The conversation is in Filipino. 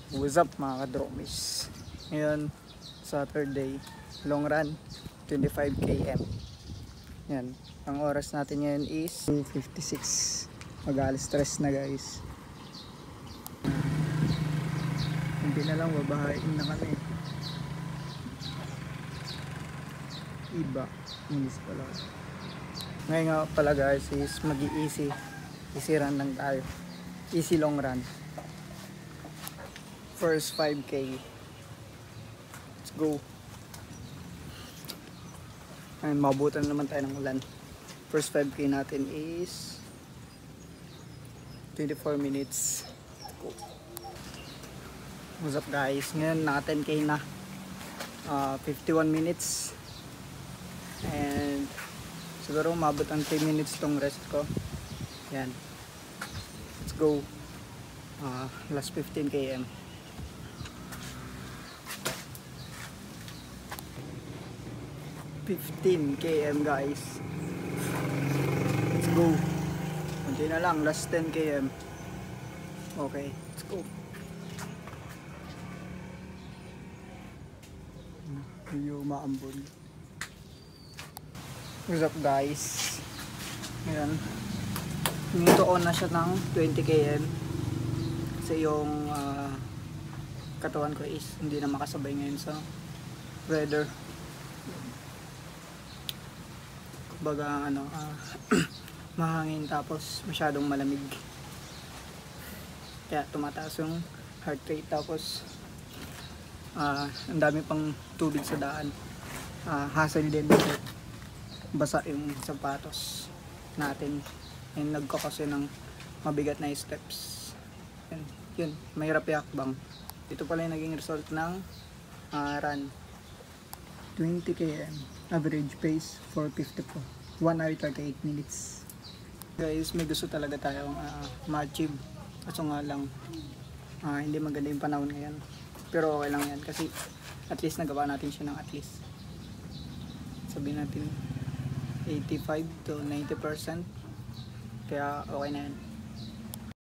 What's up mga kadromis? Ngayon, Saturday, long run, 25 km. Yan, ang oras natin ngayon is 2:56. Mag-alis stress na guys. Hindi na lang, babahain na kami. Iba, minis pala. Ngayon nga pala guys is mag-easy run lang tayo. Easy long run. First 5K. Let's go. Ayun, mabutan naman tayo ng ulan. First 5K natin is 24 minutes. Let's go. What's up guys? Ngayon naka 10K na. 51 minutes. And siguro mabot ang 3 minutes tong rest ko. Yan. Let's go. Last 15 km. 15 km guys. Let's go. Kunti na lang, last 10 km. Okay, let's go. Hindi umaambon. What's up guys? Ngayon, minuto on na siya ng 20 km. Kasi yung katawan ko is hindi na makasabay ngayon sa weather. Baga mahangin tapos masyadong malamig, kaya tumataas yung heart rate, tapos ang dami pang tubig sa daan, hassle din kasi basa yung sapatos natin and nagkakasi ng mabigat na steps. Yun, mahirap yakbang. Ito pala yung naging result ng run. 20 km, average pace 4:54, 1 hour 38 minutes. Guys, may gusto talaga tayong ma-achieve. Kaso nga lang, hindi maganda yung panahon ngayon. Pero okay lang yan kasi at least nagawa natin siya ng at least. Sabihin natin 85 to 90%. Kaya okay na yan.